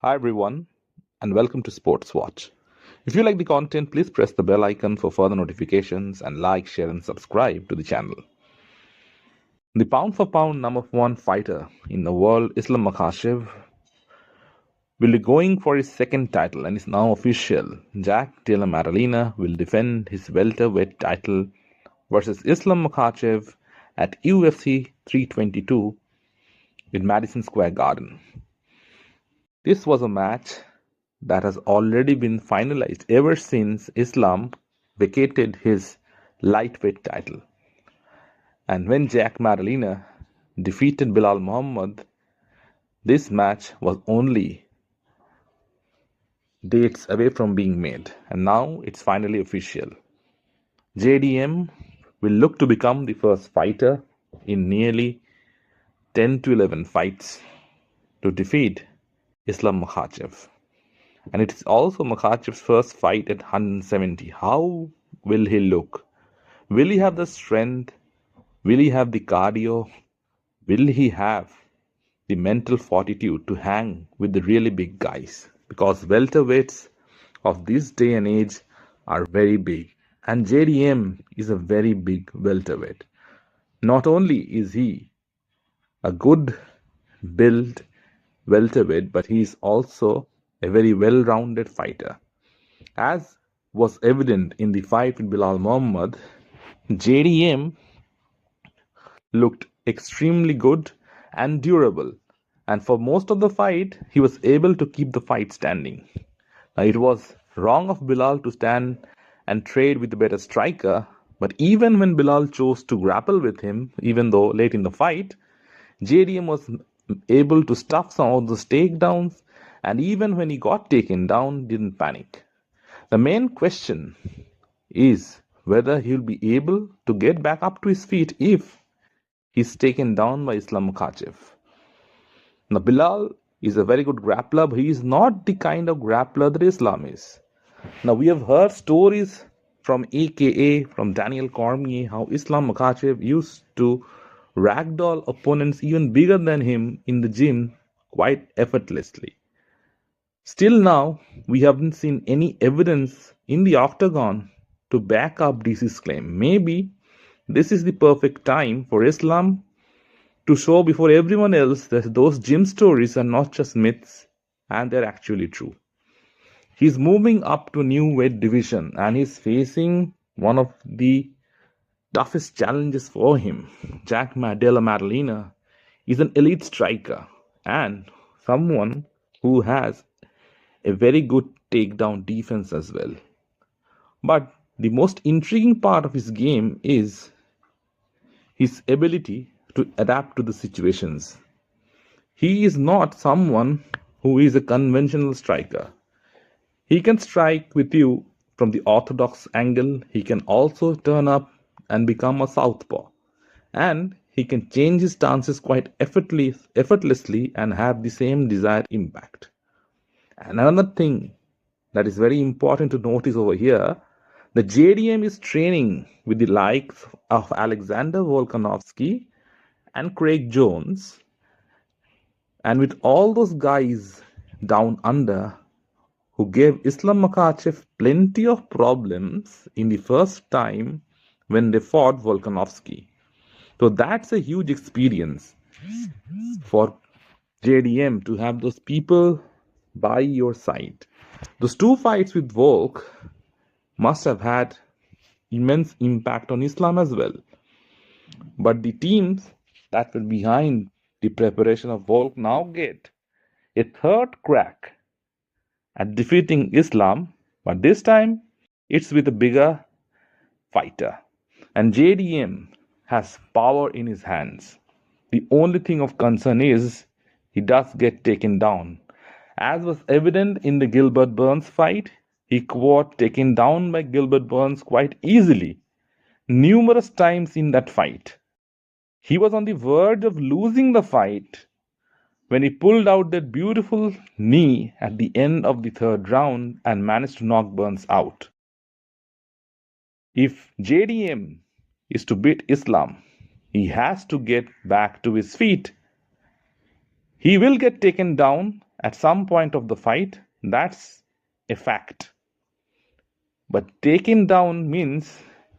Hi everyone, and welcome to Sports Watch. If you like the content, please press the bell icon for further notifications and like, share, and subscribe to the channel. The pound for pound number one fighter in the world, Islam Makhachev, will be going for his second title and is now official. Jack Dela Madalena will defend his welterweight title versus Islam Makhachev at UFC 322 in Madison Square Garden. This was a match that has already been finalized ever since Islam vacated his lightweight title. And when Jack Madalena defeated Bilal Muhammad, this match was only dates away from being made. And now it's finally official. JDM will look to become the first fighter in nearly 10 to 11 fights to defeat Islam Makhachev. And it is also Makhachev's first fight at 170. How will he look? Will he have the strength? Will he have the cardio? Will he have the mental fortitude to hang with the really big guys? Because welterweights of this day and age are very big. And JDM is a very big welterweight. Not only is he a good built welterweight, but he is also a very well-rounded fighter. As was evident in the fight with Bilal Muhammad, JDM looked extremely good and durable, and for most of the fight he was able to keep the fight standing. Now, it was wrong of Bilal to stand and trade with the better striker, but even when Bilal chose to grapple with him, even though late in the fight, JDM was able to stuff some of those takedowns, and even when he got taken down, didn't panic. The main question is whether he'll be able to get back up to his feet if he's taken down by Islam Makhachev. Now, Bilal is a very good grappler, but he is not the kind of grappler that Islam is. Now, we have heard stories from AKA, from Daniel Cormier, how Islam Makhachev used to ragdoll opponents even bigger than him in the gym quite effortlessly. Still now, we haven't seen any evidence in the octagon to back up DC's claim. Maybe this is the perfect time for Islam to show before everyone else that those gym stories are not just myths and they're actually true. He's moving up to new weight division and he's facing one of the toughest challenges for him. Jack Dela Madalena is an elite striker and someone who has a very good takedown defense as well. But the most intriguing part of his game is his ability to adapt to the situations. He is not someone who is a conventional striker. He can strike with you from the orthodox angle. He can also turn up and become a southpaw. And he can change his stances quite effortlessly and have the same desired impact. And another thing that is very important to notice over here, the JDM is training with the likes of Alexander Volkanovski and Craig Jones, and with all those guys down under who gave Islam Makhachev plenty of problems in the first time when they fought Volkanovski. So that's a huge experience for JDM to have those people by your side. Those two fights with Volk must have had immense impact on Islam as well. But the teams that were behind the preparation of Volk now get a third crack at defeating Islam, but this time it's with a bigger fighter. And JDM has power in his hands. The only thing of concern is he does get taken down. As was evident in the Gilbert Burns fight, he got taken down by Gilbert Burns quite easily, numerous times in that fight. He was on the verge of losing the fight when he pulled out that beautiful knee at the end of the third round and managed to knock Burns out. If JDM is to beat Islam, he has to get back to his feet. He will get taken down at some point of the fight. That's a fact. But taken down means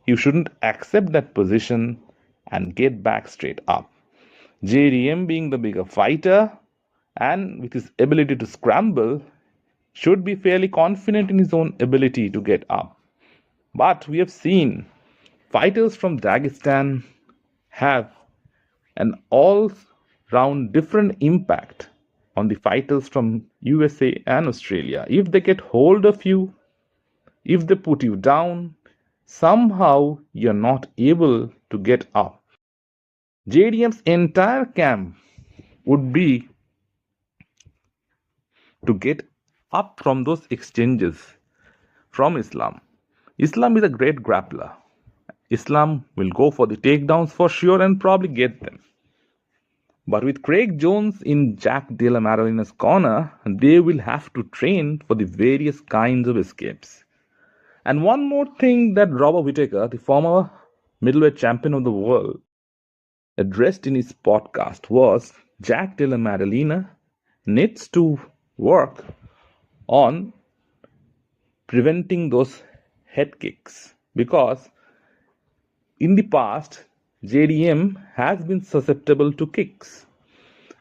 you shouldn't accept that position and get back straight up. JDM, being the bigger fighter and with his ability to scramble, should be fairly confident in his own ability to get up. But we have seen fighters from Dagestan have an all-round different impact on the fighters from USA and Australia. If they get hold of you, if they put you down, somehow you're not able to get up. JDM's entire camp would be to get up from those exchanges from Islam. Islam is a great grappler. Islam will go for the takedowns for sure and probably get them. But with Craig Jones in Jack Dela Madalena's corner, they will have to train for the various kinds of escapes. And one more thing that Robert Whittaker, the former middleweight champion of the world, addressed in his podcast was Jack Dela Madalena needs to work on preventing those head kicks, because in the past JDM has been susceptible to kicks,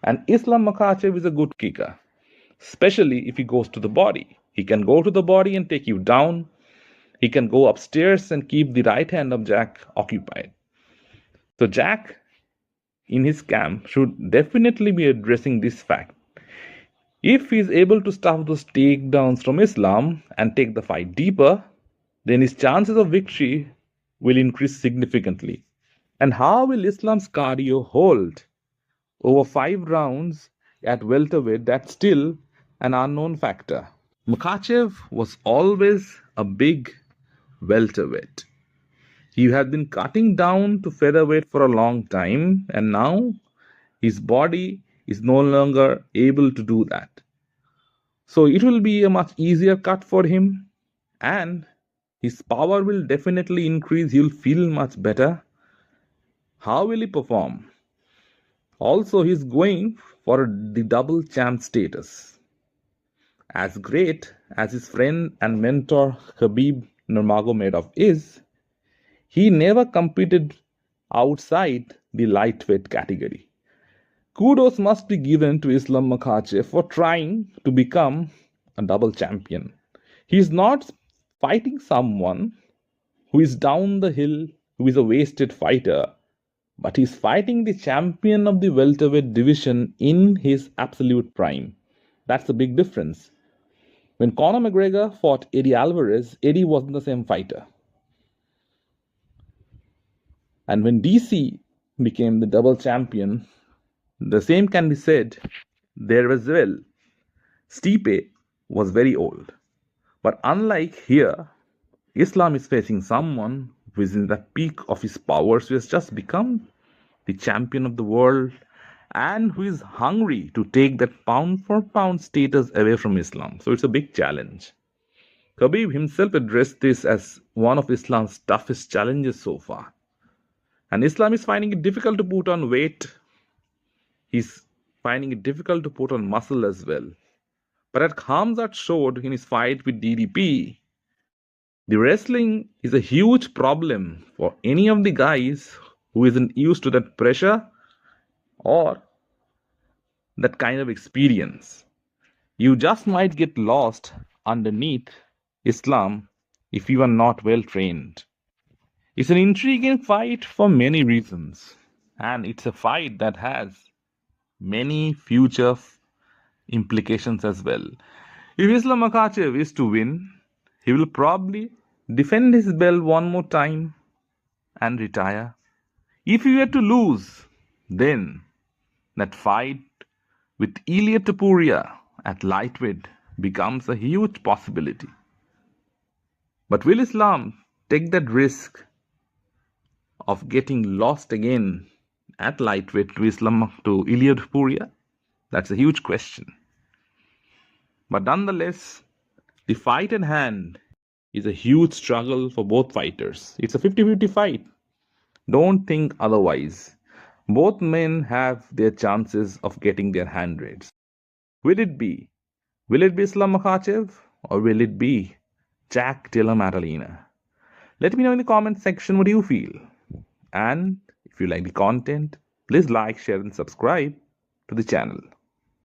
and Islam Makhachev is a good kicker, especially if he goes to the body. He can go to the body and take you down. He can go upstairs and keep the right hand of Jack occupied. So Jack in his camp should definitely be addressing this fact. If he is able to stop those takedowns from Islam and take the fight deeper, then his chances of victory will increase significantly. And how will Islam's cardio hold over 5 rounds at welterweight? That's still an unknown factor. Makhachev was always a big welterweight. He had been cutting down to featherweight for a long time, and now his body is no longer able to do that. So it will be a much easier cut for him, and his power will definitely increase. He'll feel much better. How will he perform? Also, he's going for the double champ status. As great as his friend and mentor Khabib Nurmagomedov is, he never competed outside the lightweight category. Kudos must be given to Islam Makhachev for trying to become a double champion. He is not fighting someone who is down the hill, who is a wasted fighter, but he is fighting the champion of the welterweight division in his absolute prime. That's the big difference. When Conor McGregor fought Eddie Alvarez, Eddie wasn't the same fighter. And when DC became the double champion, the same can be said there as well. Stipe was very old. But unlike here, Islam is facing someone who is in the peak of his powers, who has just become the champion of the world, and who is hungry to take that pound for pound status away from Islam. So it's a big challenge. Khabib himself addressed this as one of Islam's toughest challenges so far. And Islam is finding it difficult to put on weight. He's finding it difficult to put on muscle as well. But as Khamzat showed in his fight with DDP, the wrestling is a huge problem for any of the guys who isn't used to that pressure or that kind of experience. You just might get lost underneath Islam if you are not well trained. It's an intriguing fight for many reasons, and it's a fight that has many future implications as well. If Islam Makhachev is to win, he will probably defend his belt one more time and retire. If he were to lose, then that fight with Ilia Topuria at lightweight becomes a huge possibility. But will Islam take that risk of getting lost again at lightweight to Ilia Topuria? That's a huge question. But nonetheless, the fight at hand is a huge struggle for both fighters. It's a 50-50 fight. Don't think otherwise. Both men have their chances of getting their hand raised. Will it be? Will it be Islam Makhachev or will it be Jack Dela Madalena? Let me know in the comment section what you feel. And if you like the content, please like, share, and subscribe to the channel.